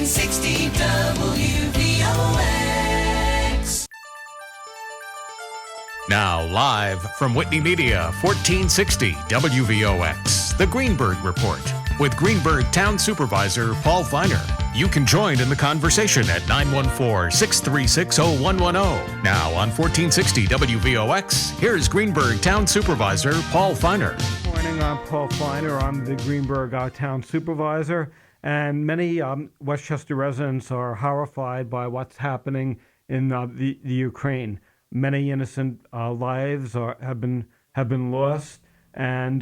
1460 WVOX. Now, live from Whitney Media, 1460 WVOX, the Greenburgh Report, with Greenburgh Town Supervisor Paul Feiner. You can join in the conversation at 914-636-0110. Now on 1460 WVOX, here's Greenburgh Town Supervisor Paul Feiner. Good morning, I'm Paul Feiner. I'm the Greenburgh Town Supervisor, and many Westchester residents are horrified by what's happening in the Ukraine. Many innocent lives have been lost, and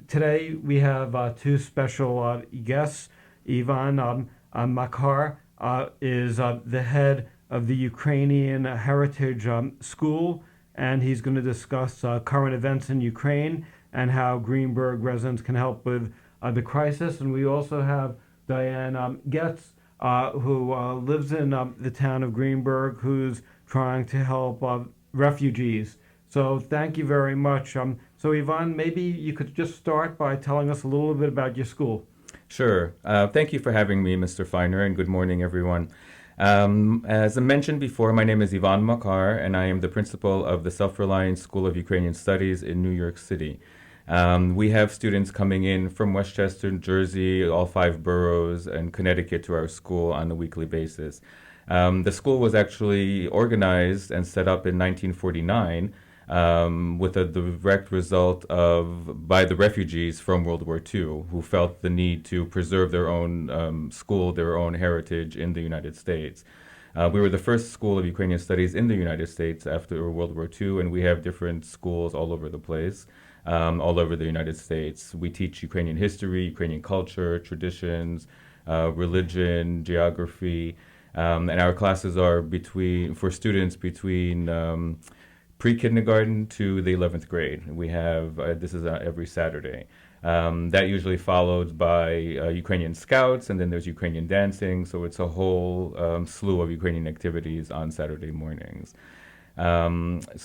today we have two special guests. Ivan Makar is the head of the Ukrainian Heritage School, and he's going to discuss current events in Ukraine and how Greenburgh residents can help with the crisis. And we also have Diane Getz, who lives in the town of Greenburgh, who's trying to help refugees. So thank you very much. So Ivan, maybe you could just start by telling us a little bit about your school. Sure. Thank you for having me, Mr. Feiner, and good morning, everyone. As I mentioned before, my name is Ivan Makar, and I am the principal of the Self-Reliant School of Ukrainian Studies in New York City. We have students coming in from Westchester, Jersey, all 5 boroughs, and Connecticut to our school on a weekly basis. The school was actually organized and set up in 1949 with a direct result by the refugees from World War II, who felt the need to preserve their own school, their own heritage in the United States. We were the first school of Ukrainian studies in the United States after World War II, and we have different schools all over the place, all over the United States. We teach Ukrainian history, Ukrainian culture, traditions, religion, geography, and our classes are for students between pre-kindergarten to the 11th grade. We have, this is every Saturday. That usually followed by Ukrainian Scouts, and then there's Ukrainian dancing, so it's a whole slew of Ukrainian activities on Saturday mornings.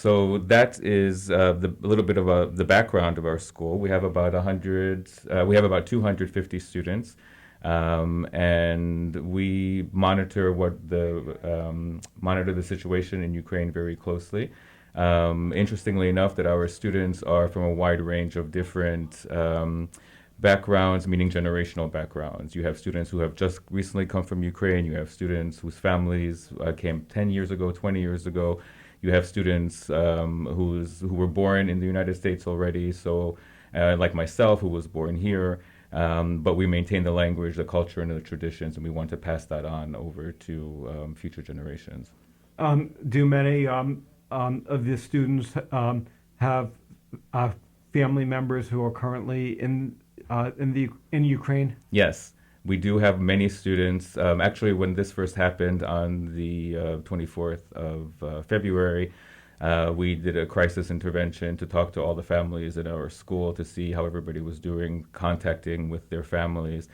So that is a little bit of the background of our school. We have about 250 students. And we monitor the situation in Ukraine very closely. Interestingly enough, that our students are from a wide range of different backgrounds, meaning generational backgrounds. You have students who have just recently come from Ukraine. You have students whose families came 10 years ago, 20 years ago. You have students who were born in the United States already. So, like myself, who was born here. But we maintain the language, the culture, and the traditions, and we want to pass that on over to future generations. Do many of the students have family members who are currently in Ukraine? Yes, we do have many students. Actually, when this first happened on the 24th of February, we did a crisis intervention to talk to all the families at our school to see how everybody was doing, contacting with their families.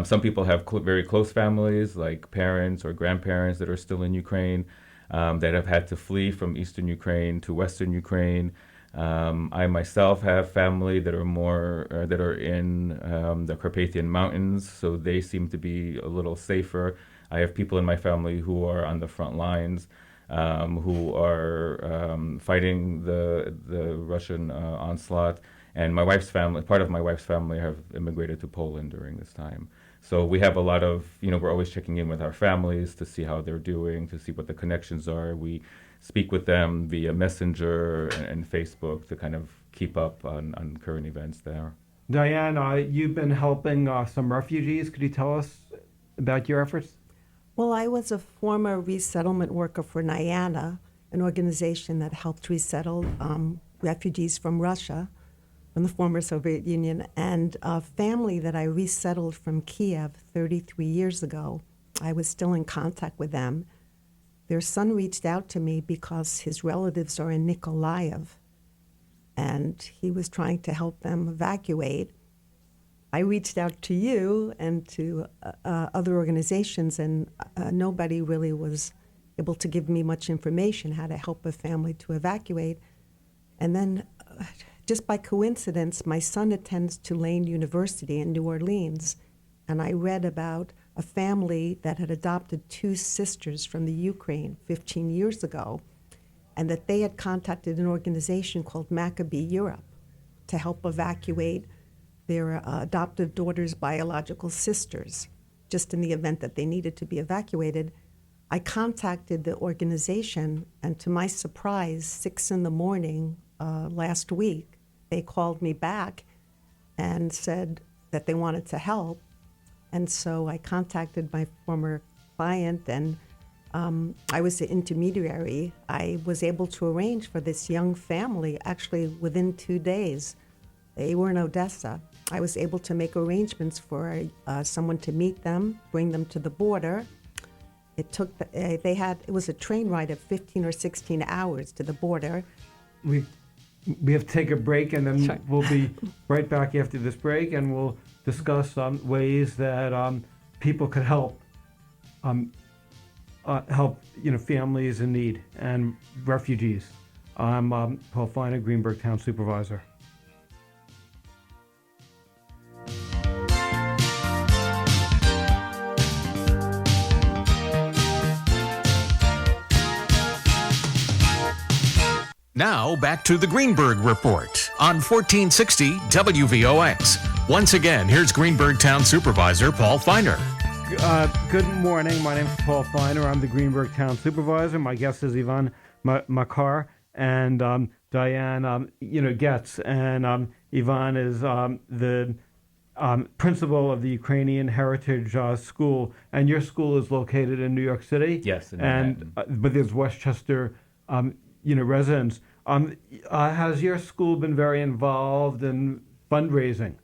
Some people have very close families, like parents or grandparents that are still in Ukraine, that have had to flee from eastern Ukraine to western Ukraine. I myself have family that are in the Carpathian Mountains, so they seem to be a little safer. I have people in my family who are on the front lines. Who are fighting the Russian onslaught, and my wife's family, part of my wife's family, have immigrated to Poland during this time. So we have a lot of, we're always checking in with our families to see how they're doing, to see what the connections are. We speak with them via Messenger and Facebook to kind of keep up on current events there. Diane, you've been helping some refugees. Could you tell us about your efforts? Well, I was a former resettlement worker for NIANA, an organization that helped resettle refugees from Russia, from the former Soviet Union, and a family that I resettled from Kiev 33 years ago. I was still in contact with them. Their son reached out to me because his relatives are in Nikolaev, and he was trying to help them evacuate. I reached out to you and to other organizations, and nobody really was able to give me much information how to help a family to evacuate. And then, just by coincidence, my son attends Tulane University in New Orleans, and I read about a family that had adopted two sisters from the Ukraine 15 years ago, and that they had contacted an organization called Maccabee Europe to help evacuate their adoptive daughter's biological sisters, just in the event that they needed to be evacuated. I contacted the organization, and to my surprise, 6 a.m. Last week, they called me back and said that they wanted to help. And so I contacted my former client, and I was the intermediary. I was able to arrange for this young family, actually within 2 days. They were in Odessa. I was able to make arrangements for someone to meet them, bring them to the border. It took, it was a train ride of 15 or 16 hours to the border. We have to take a break, and then Sure. we'll be right back after this break, and we'll discuss ways that people could help families in need and refugees. I'm Paul Feiner, Greenburgh Town Supervisor. Now back to the Greenburgh Report on 1460 WVOX. Once again, here's Greenburgh Town Supervisor Paul Feiner. Good morning. My name is Paul Feiner. I'm the Greenburgh Town Supervisor. My guest is Ivan Makar and Diane, Getz. And Ivan is the principal of the Ukrainian Heritage School. And your school is located in New York City? Yes, in and Manhattan. but there's Westchester, residents. Has your school been very involved in fundraising?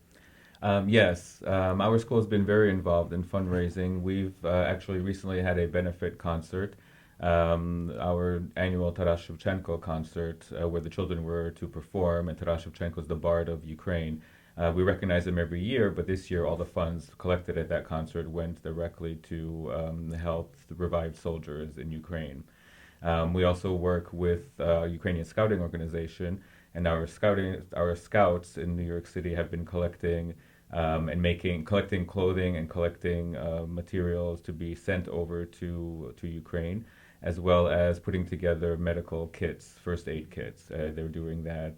Yes, our school has been very involved in fundraising. We've actually recently had a benefit concert, our annual Taras Shevchenko concert, where the children were to perform, and Taras Shevchenko is the Bard of Ukraine. We recognize him every year, but this year all the funds collected at that concert went directly to help the revived soldiers in Ukraine. We also work with Ukrainian Scouting Organization, and our scouts in New York City have been collecting collecting clothing and collecting materials to be sent over to Ukraine, as well as putting together medical kits, first aid kits. They're doing that.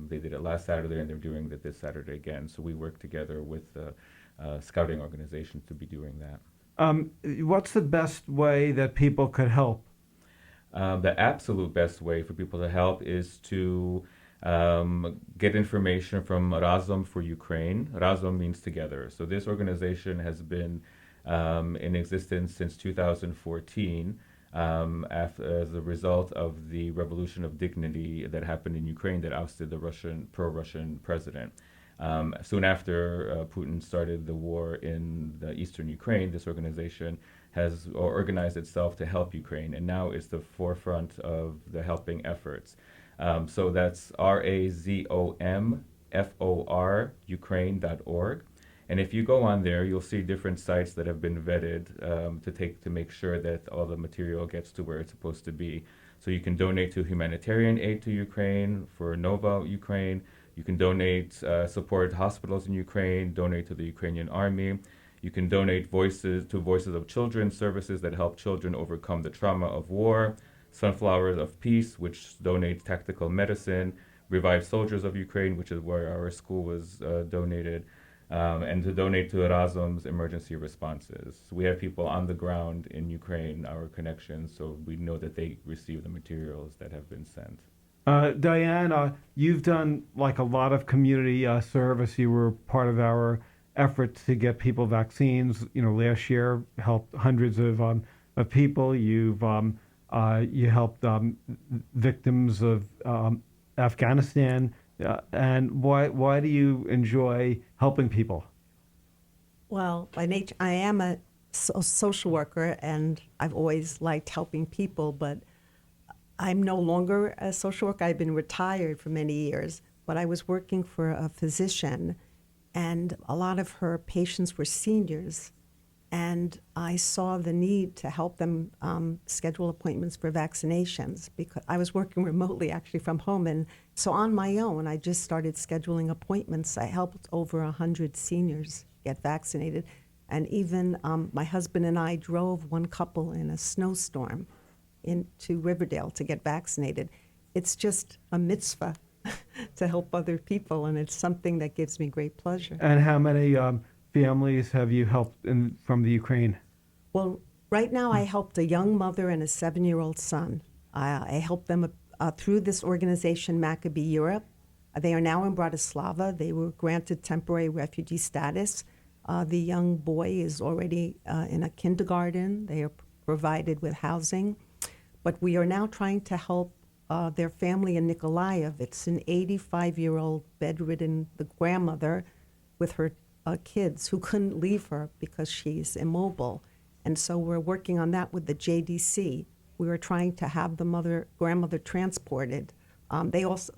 They did it last Saturday, and they're doing it this Saturday again. So we work together with the scouting organizations to be doing that. What's the best way that people could help? The absolute best way for people to help is to get information from Razom for Ukraine. Razom means together. So this organization has been in existence since 2014 as a result of the revolution of dignity that happened in Ukraine that ousted the pro-Russian president. Soon after Putin started the war in the eastern Ukraine, this organization has organized itself to help Ukraine, and now is the forefront of the helping efforts. So that's RAZOMFOR Ukraine.org. And if you go on there, you'll see different sites that have been vetted to make sure that all the material gets to where it's supposed to be. So you can donate to humanitarian aid to Ukraine, for Nova Ukraine. You can donate, support hospitals in Ukraine, donate to the Ukrainian army. You can donate Voices of Children, services that help children overcome the trauma of war. Sunflowers of Peace, which donates tactical medicine. Revive Soldiers of Ukraine, which is where our school was donated. And to donate to Razom's emergency responses. So we have people on the ground in Ukraine, our connections, so we know that they receive the materials that have been sent. Diane, you've done like a lot of community service. You were part of our efforts to get people vaccines. Last year helped hundreds of people. You helped victims of Afghanistan. And why do you enjoy helping people? Well, by nature, I am a social worker, and I've always liked helping people, but I'm no longer a social worker. I've been retired for many years, but I was working for a physician, and a lot of her patients were seniors, and I saw the need to help them schedule appointments for vaccinations, because I was working remotely, actually, from home. And so on my own, I just started scheduling appointments. I helped over 100 seniors get vaccinated. And even my husband and I drove one couple in a snowstorm into Riverdale to get vaccinated. It's just a mitzvah to help other people, and it's something that gives me great pleasure. And how many families have you helped from the Ukraine? Well, right now I helped a young mother and a 7-year-old son. I helped them through this organization, Maccabee Europe. They are now in Bratislava. They were granted temporary refugee status. The young boy is already in a kindergarten. They are provided with housing. But we are now trying to help their family in Nikolaev. It's an 85-year-old bedridden grandmother with her kids who couldn't leave her because she's immobile. And so we're working on that with the JDC. We were trying to have the grandmother transported. They also,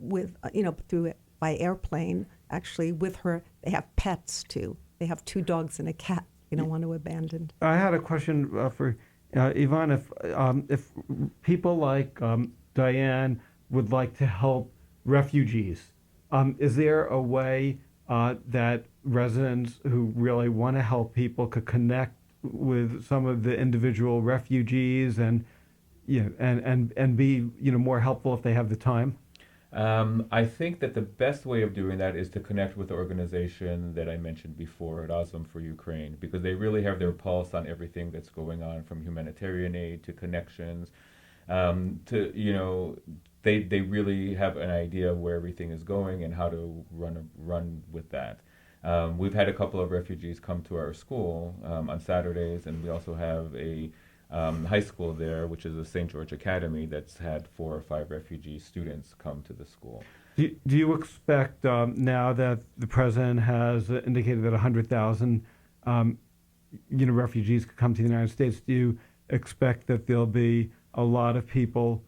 by airplane, actually with her, they have pets too. They have 2 dogs and a cat. They don't want to abandon. I had a question for Ivan. If people like Diane would like to help refugees, is there a way that residents who really want to help people could connect with some of the individual refugees and be more helpful if they have the time? I think that the best way of doing that is to connect with the organization that I mentioned before, Razum for Ukraine, because they really have their pulse on everything that's going on, from humanitarian aid to connections. They really have an idea of where everything is going and how to run with that. We've had a couple of refugees come to our school on Saturdays, and we also have a high school there, which is a St. George Academy, that's had 4 or 5 refugee students come to the school. Do you expect, now that the president has indicated that 100,000 refugees could come to the United States, do you expect that there'll be a lot of people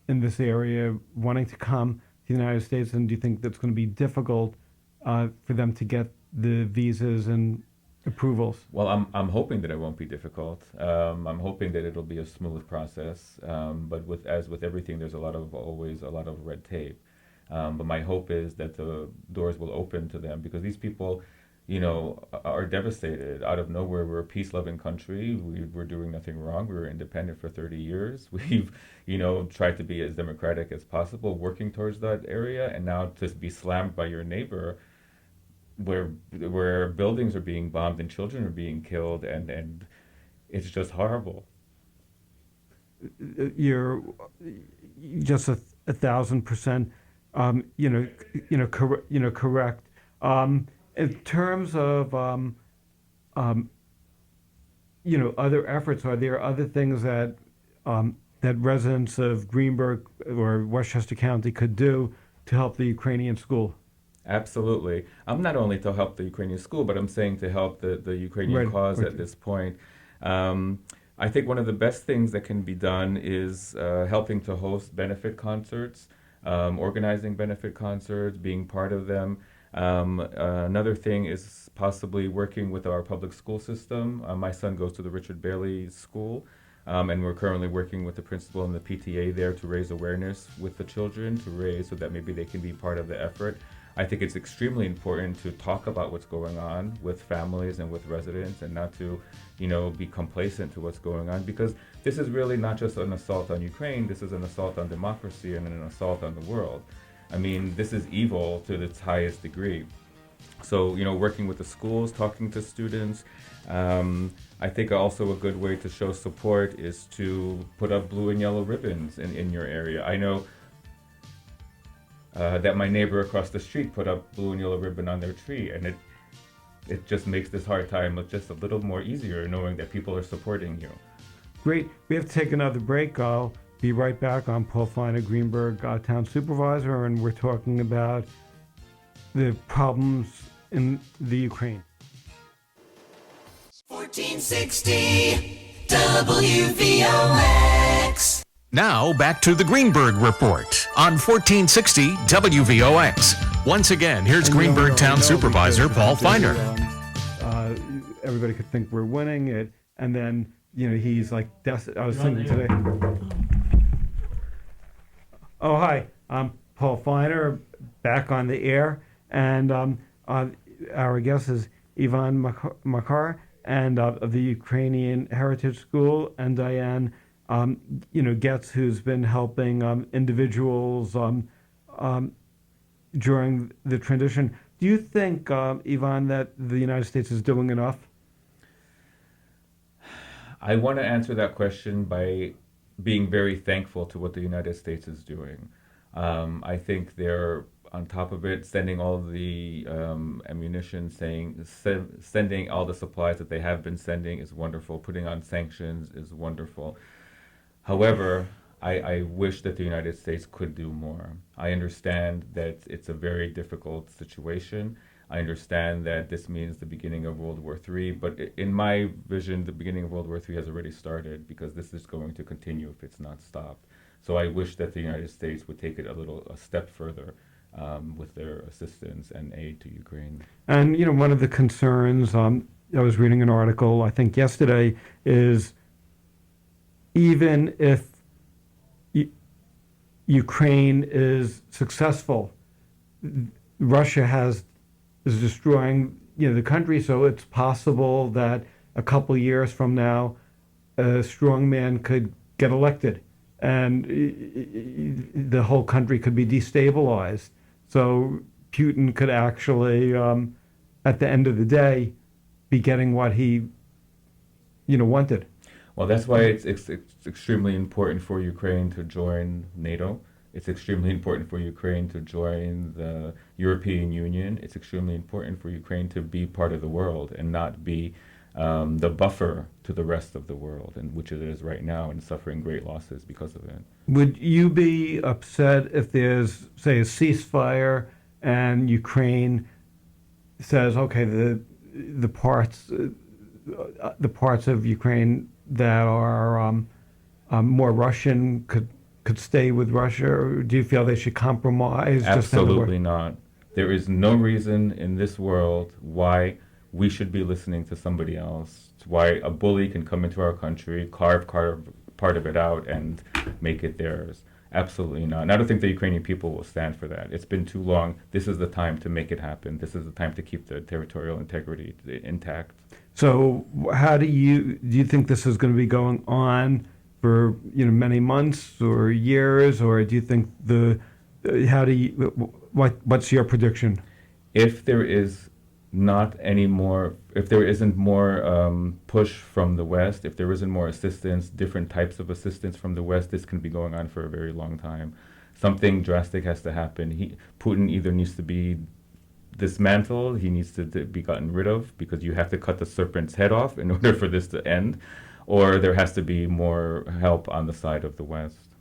in this area wanting to come to the United States, and do you think that's going to be difficult for them to get the visas and approvals? Well, I'm hoping that it won't be difficult. I'm hoping that it'll be a smooth process. But as with everything, there's always a lot of red tape. But my hope is that the doors will open to them, because these people, are devastated. Out of nowhere, we're a peace-loving country. We're doing nothing wrong. We were independent for 30 years. We've, tried to be as democratic as possible, working towards that area, and now to be slammed by your neighbor, where buildings are being bombed and children are being killed, and it's just horrible. You're just 1,000%, correct. In terms of, other efforts, are there other things that that residents of Greenburgh or Westchester County could do to help the Ukrainian school? Absolutely. I'm not only to help the Ukrainian school, but I'm saying to help the Ukrainian cause at this point. I think one of the best things that can be done is helping to host benefit concerts, organizing benefit concerts, being part of them. Another thing is possibly working with our public school system. My son goes to the Richard Bailey School, and we're currently working with the principal and the PTA there to raise awareness with the children, so that maybe they can be part of the effort. I think it's extremely important to talk about what's going on with families and with residents, and not to, be complacent to what's going on, because this is really not just an assault on Ukraine. This is an assault on democracy and an assault on the world. I mean, this is evil to its highest degree. So, working with the schools, talking to students. I think also a good way to show support is to put up blue and yellow ribbons in your area. I know that my neighbor across the street put up blue and yellow ribbon on their tree, and it just makes this hard time look just a little more easier, knowing that people are supporting you. Great. We have to take another break. I'll be right back. I'm Paul Feiner, Greenburgh Town Supervisor, and we're talking about the problems in the Ukraine. 1460 WVOX. Now back to the Greenburgh Report on 1460 WVOX. Once again, here's Greenburgh Town Supervisor Paul Feiner. Everybody could think we're winning it, and then he's like, I was thinking today. Oh, hi, I'm Paul Feiner, back on the air, and our guest is Ivan Makar, and of the Ukrainian Heritage School, and Diane, Getz, who's been helping individuals during the transition. Do you think, Ivan, that the United States is doing enough? I want to answer that question by being very thankful to what the United States is doing. I think they're on top of it, sending all the ammunition, sending all the supplies that they have been sending is wonderful. Putting on sanctions is wonderful. However, I wish that the United States could do more. I understand that it's a very difficult situation. I understand that this means the beginning of World War III, but in my vision, the beginning of World War III has already started because this is going to continue if it's not stopped. So I wish that the United States would take it a step further with their assistance and aid to Ukraine. And, one of the concerns, I was reading an article, I think yesterday, is even if Ukraine is successful, Russia is destroying the country, so it's possible that a couple years from now a strong man could get elected and the whole country could be destabilized. So Putin could actually, at the end of the day, be getting what he wanted. Well, that's why it's extremely important for Ukraine to join NATO. It's extremely important for Ukraine to join the European Union. It's extremely important for Ukraine to be part of the world and not be the buffer to the rest of the world, and which it is right now, and suffering great losses because of it. Would you be upset if there's, say, a ceasefire and Ukraine says, okay, the parts of Ukraine that are more Russian could stay with Russia, or do you feel they should compromise? Absolutely not. There is no reason in this world why we should be listening to somebody else, why a bully can come into our country, carve part of it out, and make it theirs. Absolutely not. And I don't think the Ukrainian people will stand for that. It's been too long. This is the time to make it happen. This is the time to keep the territorial integrity intact. So how do you think this is going to be going on for many months or years, or do you think what's your prediction? If there isn't more push from the West, if there isn't more assistance, different types of assistance from the West, this can be going on for a very long time. Something drastic has to happen. Putin either needs to be dismantled, he needs to be gotten rid of, because you have to cut the serpent's head off in order for this to end, or there has to be more help on the side of the West.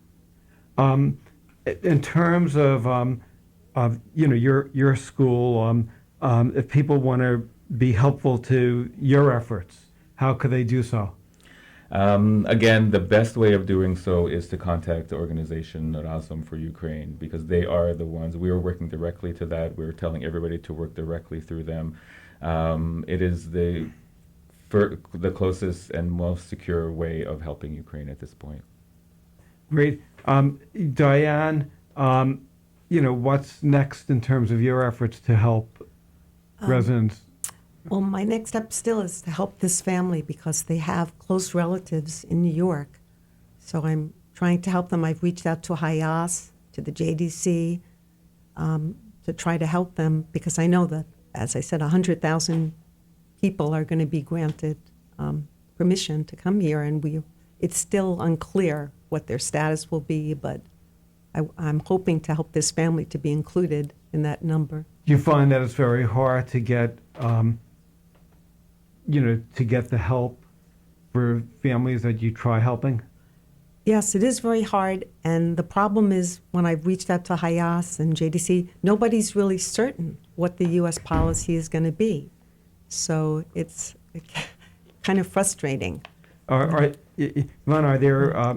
In terms of your school, if people want to be helpful to your efforts, how could they do so? Again, the best way of doing so is to contact the organization Razom for Ukraine, because they are the ones. We are working directly to that. We're telling everybody to work directly through them. It is the closest and most secure way of helping Ukraine at this point. Great. Diane, what's next in terms of your efforts to help residents? Well, my next step still is to help this family because they have close relatives in New York. So I'm trying to help them. I've reached out to Hayas, to the JDC, to try to help them because I know that, as I said, 100,000 people are going to be granted permission to come here, and it's still unclear what their status will be, but I'm hoping to help this family to be included in that number. Do you find that it's very hard to get, to get the help for families that you try helping? Yes, it is very hard, and the problem is when I've reached out to Hayas and JDC, nobody's really certain what the U.S. policy is going to be. So it's kind of frustrating. Ivan, are there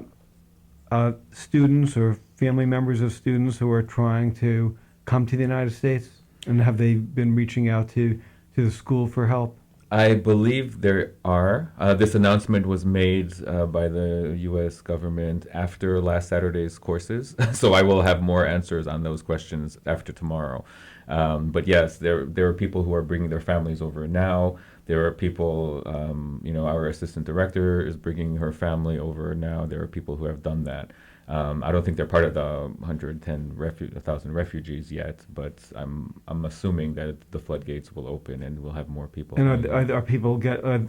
students or family members of students who are trying to come to the United States? And have they been reaching out to the school for help? I believe there are. This announcement was made by the U.S. government after last Saturday's courses, so I will have more answers on those questions after tomorrow. But yes, there are people who are bringing their families over now. There are people, our assistant director is bringing her family over now. There are people who have done that. I don't think they're part of the 1,000 refugees yet, but I'm assuming that the floodgates will open and we'll have more people. And are people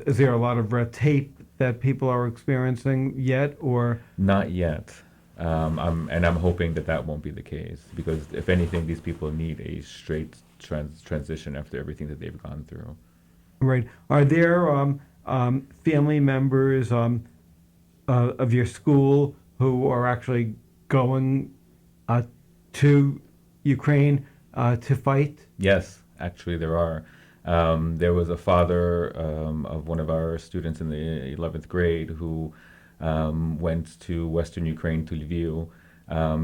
is there a lot of red tape that people are experiencing yet, or not yet? I'm hoping that won't be the case, because if anything, these people need a straight transition after everything that they've gone through. Right. Are there family members of your school who are actually going to Ukraine to fight? Yes, actually there are. There was a father of one of our students in the 11th grade who went to Western Ukraine, to Lviv,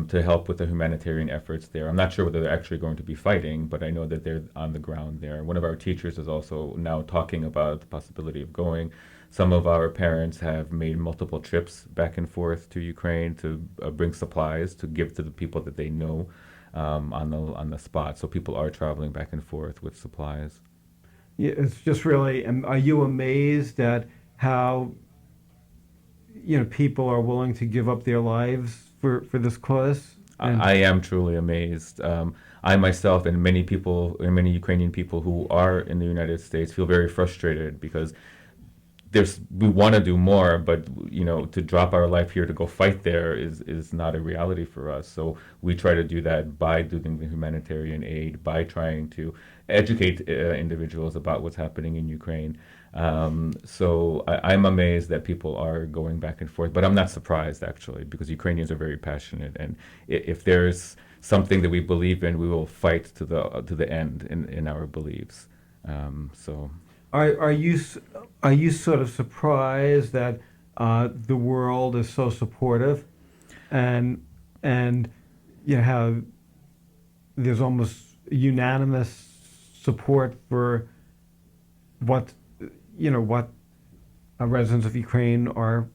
to help with the humanitarian efforts there. I'm not sure whether they're actually going to be fighting, but I know that they're on the ground there. One of our teachers is also now talking about the possibility of going. Some of our parents have made multiple trips back and forth to Ukraine to bring supplies to give to the people that they know on the spot. So people are traveling back and forth with supplies. Yeah, it's just really. Are you amazed at how people are willing to give up their lives for this cause? I am truly amazed. I myself and many Ukrainian people who are in the United States feel very frustrated, because we want to do more, but to drop our life here to go fight there is not a reality for us. So we try to do that by doing the humanitarian aid, by trying to educate individuals about what's happening in Ukraine. So I'm amazed that people are going back and forth, but I'm not surprised, actually, because Ukrainians are very passionate, and if there's something that we believe in, we will fight to the end in our beliefs. So. Are you sort of surprised that the world is so supportive, and how there's almost unanimous support for what residents of Ukraine are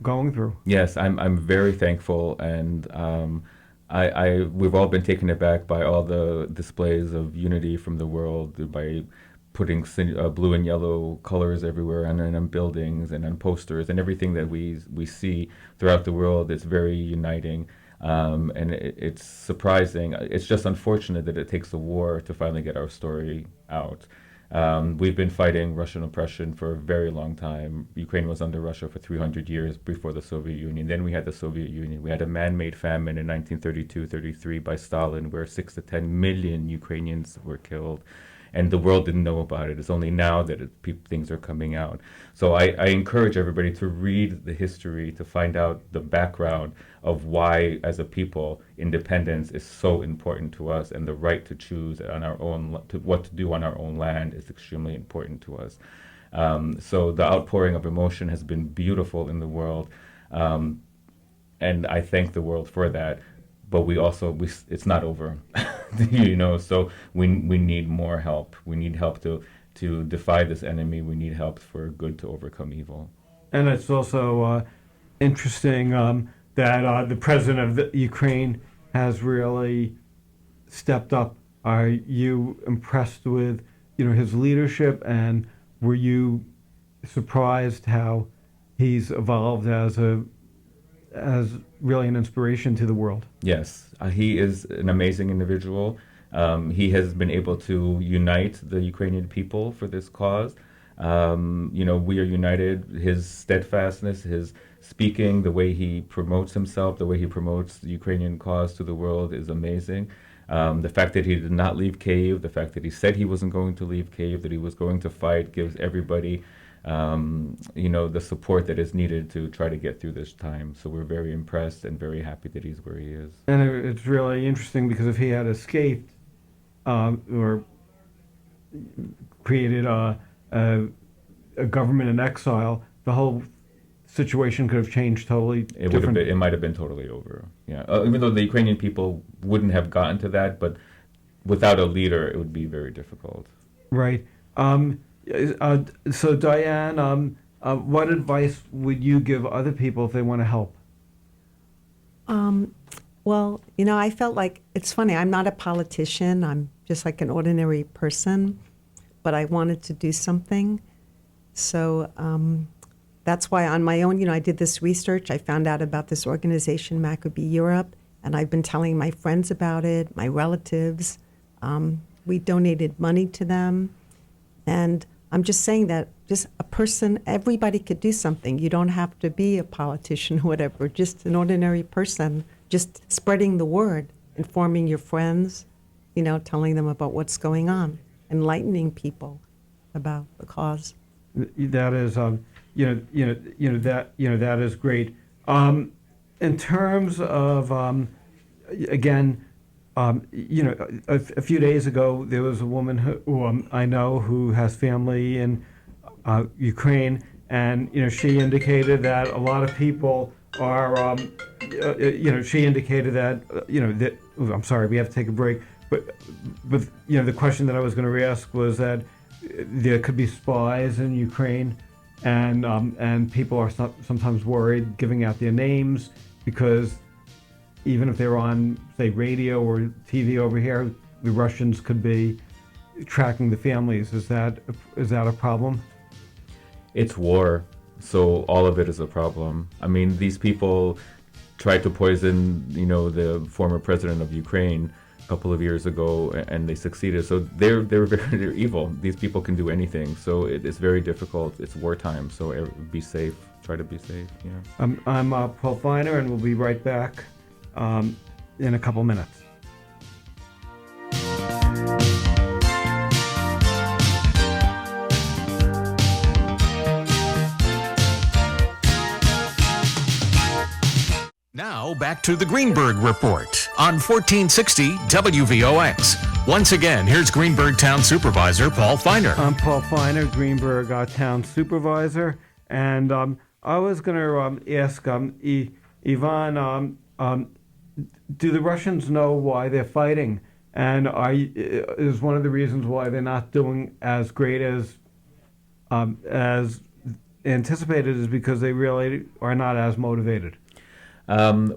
going through? Yes, I'm very thankful, and we've all been taken aback by all the displays of unity from the world, by putting blue and yellow colors everywhere on buildings and on posters, and everything that we see throughout the world is very uniting. And it's surprising. It's just unfortunate that it takes a war to finally get our story out. We've been fighting Russian oppression for a very long time. Ukraine was under Russia for 300 years before the Soviet Union. Then we had the Soviet Union. We had a man-made famine in 1932-33 by Stalin, where 6 to 10 million Ukrainians were killed. And the world didn't know about it. It's only now that things are coming out. So I encourage everybody to read the history, to find out the background of why, as a people, independence is so important to us, and the right to choose on our own, what to do on our own land is extremely important to us. So the outpouring of emotion has been beautiful in the world, and I thank the world for that. But it's not over, so we need more help. We need help to defy this enemy. We need help for good to overcome evil. And it's also interesting that the president of Ukraine has really stepped up. Are you impressed with his leadership, and were you surprised how he's evolved as really an inspiration to the world? Yes, he is an amazing individual. He has been able to unite the Ukrainian people for this cause. We are united. His steadfastness, his speaking, the way he promotes himself, the way he promotes the Ukrainian cause to the world is amazing. The fact that he did not leave Kyiv, the fact that he said he wasn't going to leave Kyiv, that he was going to fight, gives everybody the support that is needed to try to get through this time. So we're very impressed and very happy that he's where he is. And it's really interesting, because if he had escaped or created a government in exile, the whole situation could have changed totally. It might have been totally over. Yeah, even though the Ukrainian people wouldn't have gotten to that, but without a leader, it would be very difficult. Right. So Diane, what advice would you give other people if they want to help? Well, I felt like, it's funny, I'm not a politician. I'm just like an ordinary person. but I wanted to do something. So that's why on my own, I did this research. I found out about this organization, Maccabee Europe, and I've been telling my friends about it, my relatives. We donated money to them. And I'm just saying that just a person, everybody could do something. You don't have to be a politician or whatever, just an ordinary person, just spreading the word, informing your friends, telling them about what's going on, enlightening people about the cause. That is, that is great. In terms of, again, a few days ago, there was a woman who I know who has family in Ukraine, and she indicated that a lot of people are, she indicated that that. Ooh, I'm sorry, we have to take a break. But the question that I was going to ask was that there could be spies in Ukraine, and people are sometimes worried giving out their names because even if they're on, say, radio or TV over here, the Russians could be tracking the families. Is that a problem? It's war, so all of it is a problem. I mean, these people tried to poison, the former president of Ukraine a couple of years ago, and they succeeded. So they're evil. These people can do anything. So it's very difficult. It's wartime. So be safe. Try to be safe. Yeah. I'm Paul Feiner, and we'll be right back in a couple minutes. Now back to the Greenburgh Report on 1460 WVOX. Once again, here's Greenburgh Town Supervisor Paul Feiner. I'm Paul Feiner, Greenburgh Town Supervisor, and I was going to ask Ivan, do the Russians know why they're fighting? And is one of the reasons why they're not doing as great as anticipated is because they really are not as motivated? From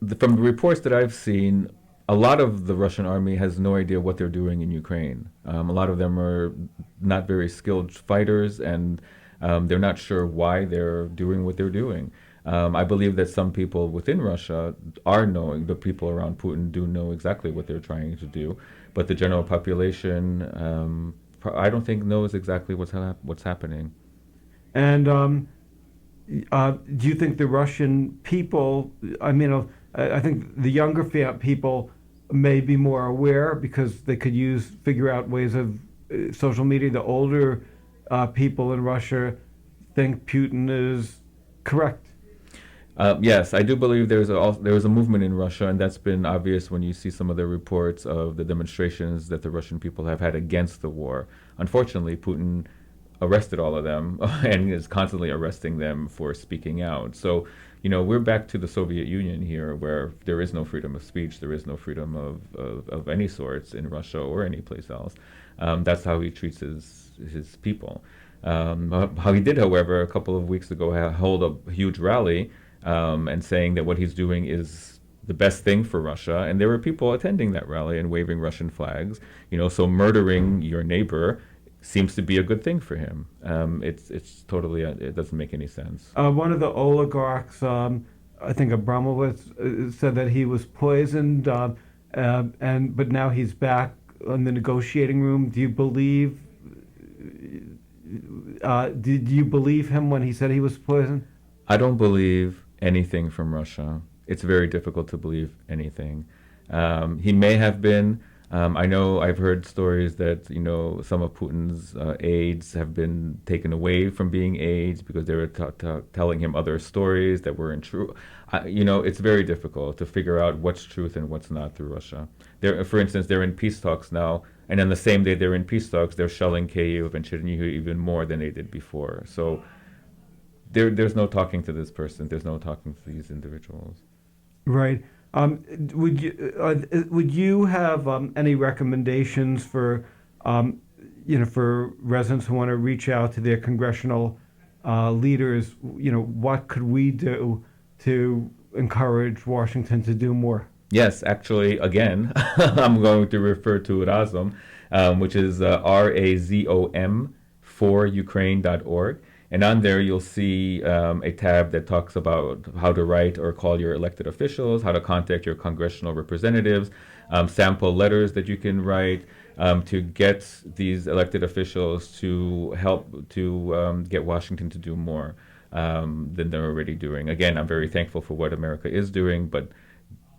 the reports that I've seen, a lot of the Russian army has no idea what they're doing in Ukraine. A lot of them are not very skilled fighters, and they're not sure why they're doing what they're doing. I believe that some people within Russia are knowing, the people around Putin do know exactly what they're trying to do, but the general population, I don't think knows exactly what's happening. And do you think the Russian people, I think the younger people may be more aware because they could figure out ways of social media. The older people in Russia think Putin is correct. Yes, I do believe there was a movement in Russia, and that's been obvious when you see some of the reports of the demonstrations that the Russian people have had against the war. Unfortunately, Putin arrested all of them and is constantly arresting them for speaking out. So, we're back to the Soviet Union here, where there is no freedom of speech, there is no freedom of any sorts in Russia or any place else. That's how he treats his people. How he did, however, a couple of weeks ago, hold a huge rally and saying that what he's doing is the best thing for Russia. And there were people attending that rally and waving Russian flags. So murdering your neighbor seems to be a good thing for him. It's totally, it doesn't make any sense. One of the oligarchs, I think Abramovich, said that he was poisoned, but now he's back in the negotiating room. Do you believe? Did you believe him when he said he was poisoned? I don't believe anything from Russia. It's very difficult to believe anything. He may have been. I know I've heard stories that, some of Putin's aides have been taken away from being aides because they were telling him other stories that weren't true. It's very difficult to figure out what's truth and what's not through Russia. For instance, they're in peace talks now, and on the same day they're in peace talks, they're shelling Kyiv and Chernihiv even more than they did before. So there's no talking to this person. There's no talking to these individuals. Right. Would you have any recommendations for for residents who want to reach out to their congressional leaders? What could we do to encourage Washington to do more? Yes, actually, again, I'm going to refer to Razum. which is RAZOM for Ukraine.org. And on there, you'll see a tab that talks about how to write or call your elected officials, how to contact your congressional representatives, sample letters that you can write to get these elected officials to help to get Washington to do more than they're already doing. Again, I'm very thankful for what America is doing, but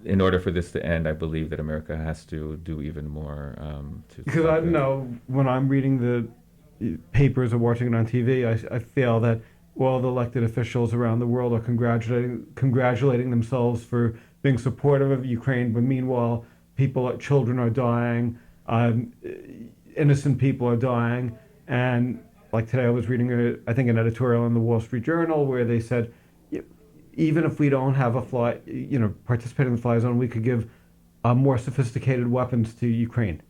in order for this to end, I believe that America has to do even more. Because I know when I'm reading the papers or watching it on TV, I feel that all the elected officials around the world are congratulating themselves for being supportive of Ukraine, but meanwhile, children are dying, innocent people are dying, and like today I was reading an editorial in the Wall Street Journal where they said, even if we don't have participate in the fly zone, we could give more sophisticated weapons to Ukraine.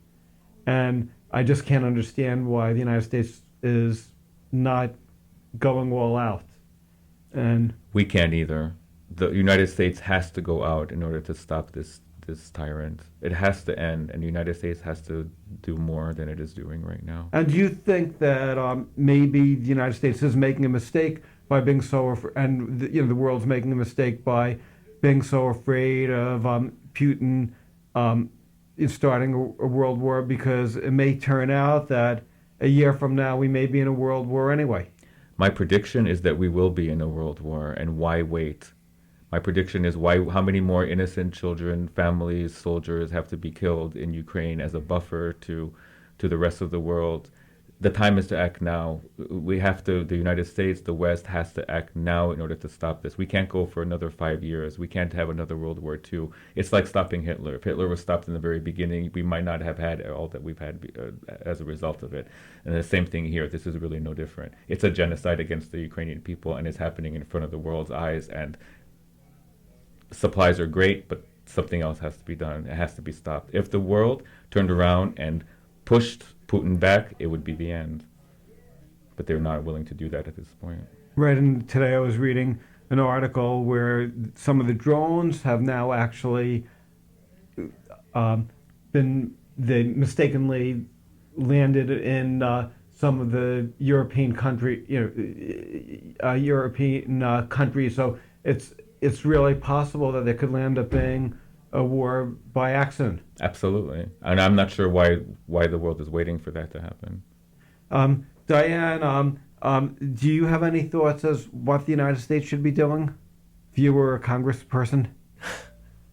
And I just can't understand why the United States is not going all out. And we can't either. The United States has to go out in order to stop this tyrant. It has to end, and the United States has to do more than it is doing right now. And do you think that maybe the United States is making a mistake by being so, the world's making a mistake by being so afraid of Putin starting a world war, because it may turn out that a year from now we may be in a world war anyway? My prediction is that we will be in a world war, and why wait? My prediction is how many more innocent children, families, soldiers have to be killed in Ukraine as a buffer to the rest of the world. The time is to act now. The United States, the West has to act now in order to stop this. We can't go for another 5 years. We can't have another World War II. It's like stopping Hitler. If Hitler was stopped in the very beginning, we might not have had all that we've had as a result of it. And the same thing here. This is really no different. It's a genocide against the Ukrainian people, and it's happening in front of the world's eyes. And supplies are great, but something else has to be done. It has to be stopped. If the world turned around and pushed Putin back, it would be the end. But they're not willing to do that at this point. Right, and today I was reading an article where some of the drones have now actually they mistakenly landed in some of the European countries. So it's really possible that there could land up being a war by accident. Absolutely. And I'm not sure why the world is waiting for that to happen. Diane, do you have any thoughts as what the United States should be doing if you were a congressperson?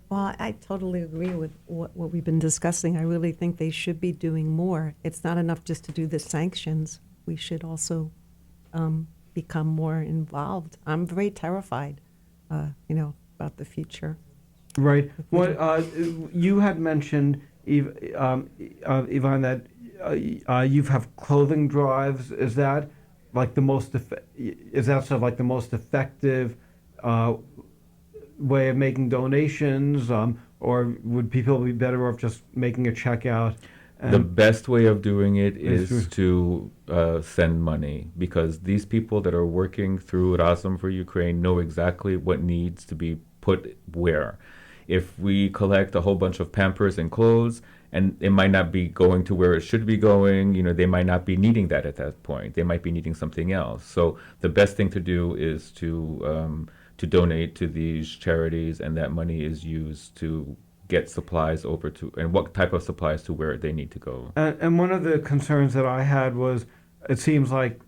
Well, I totally agree with what we've been discussing. I really think they should be doing more. It's not enough just to do the sanctions. We should also become more involved. I'm very terrified, about the future. Right. Well, you had mentioned, Ivan, that you have clothing drives. Is that like the most? Is that sort of like the most effective way of making donations, or would people be better off just making a check out? The best way of doing it is to send money, because these people that are working through Razom for Ukraine know exactly what needs to be put where. If we collect a whole bunch of Pampers and clothes, and it might not be going to where it should be going, they might not be needing that at that point. They might be needing something else. So the best thing to do is to donate to these charities, and that money is used to get supplies over to, and what type of supplies to where they need to go. And one of the concerns that I had was, it seems like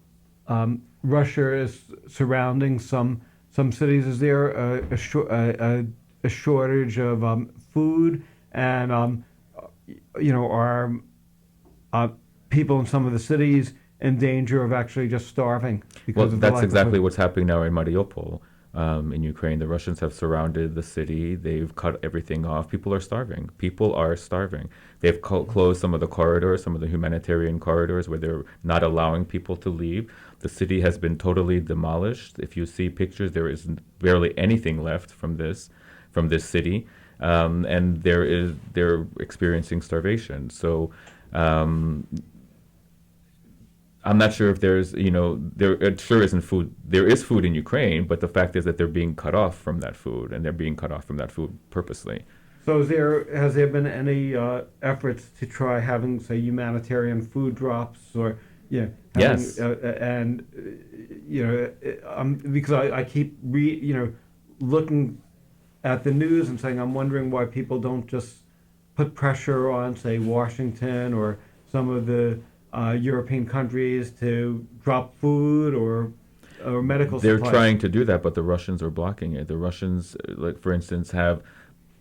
Russia is surrounding some cities. Is there a shortage of food, and are people in some of the cities in danger of actually just starving? Well, that's exactly what's happening now in Mariupol. In Ukraine, the Russians have surrounded the city. They've cut everything off. People are starving. They've closed some of the corridors, some of the humanitarian corridors where they're not allowing people to leave. The city has been totally demolished. If you see pictures, there is barely anything left from this city, and they're experiencing starvation. So I'm not sure if there's, there sure isn't food. There is food in Ukraine, but the fact is that they're being cut off from that food, and they're being cut off from that food purposely. So has there been any efforts to try having, say, humanitarian food drops or, having, Yes. because I keep looking at the news and saying I'm wondering why people don't just put pressure on, say, Washington or some of the European countries to drop food or medical They're supplies. trying to do that, but the Russians are blocking it. The Russians, like for instance, have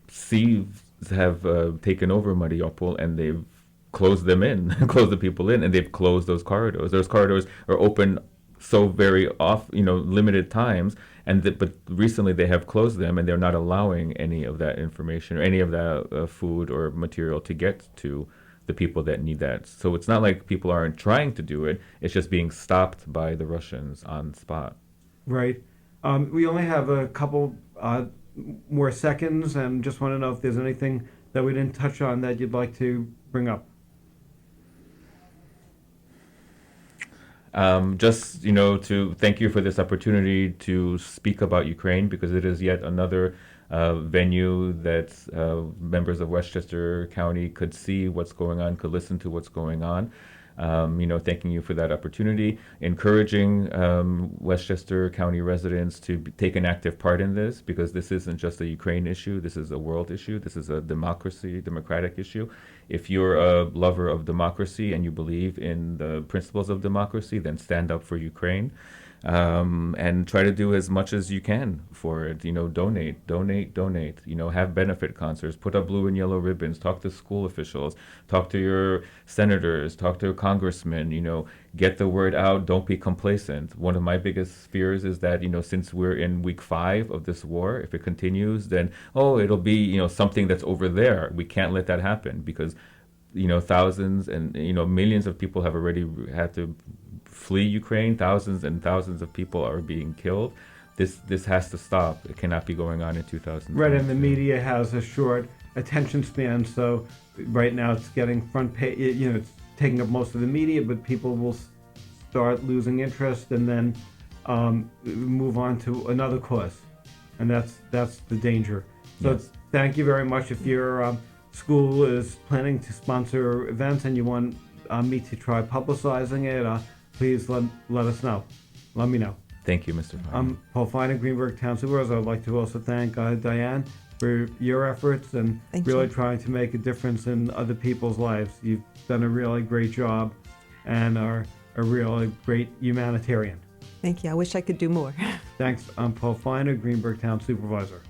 taken over Mariupol, and they've closed them in, closed the people in, and they've closed those corridors. Those corridors are open so very limited times, but recently they have closed them, and they're not allowing any of that information or any of that food or material to get to the people that need that. So it's not like people aren't trying to do it; it's just being stopped by the Russians on spot. Right. We only have a couple more seconds, and just want to know if there's anything that we didn't touch on that you'd like to bring up. To thank you for this opportunity to speak about Ukraine, because it is yet another venue that members of Westchester County could see what's going on, could listen to what's going on. Thanking you for that opportunity, encouraging Westchester County residents to take an active part in this, because this isn't just a Ukraine issue, this is a world issue, this is a democratic issue. If you're a lover of democracy and you believe in the principles of democracy, then stand up for Ukraine. And try to do as much as you can for it. Donate. Have benefit concerts, put up blue and yellow ribbons, talk to school officials, talk to your senators, talk to congressmen, get the word out. Don't be complacent. One of my biggest fears is that, since we're in week 5 of this war, if it continues, then, it'll be, something that's over there. We can't let that happen, because, thousands and, millions of people have already had to flee Ukraine. Thousands and thousands of people are being killed. This has to stop. It cannot be going on in 2000. Right, and the media has a short attention span, so right now it's getting front page. It's taking up most of the media, but people will start losing interest and then move on to another cause, and that's the danger. So Yes. Thank you very much. If your school is planning to sponsor events and you want me to try publicizing it, please let us know. Let me know. Thank you, Mr. Fine. I'm Paul Feiner, Greenburgh Town Supervisor. I'd like to also thank Diane for your efforts and Thank really you. trying to make a difference in other people's lives. You've done a really great job and are a really great humanitarian. Thank you. I wish I could do more. Thanks. I'm Paul Feiner, Greenburgh Town Supervisor.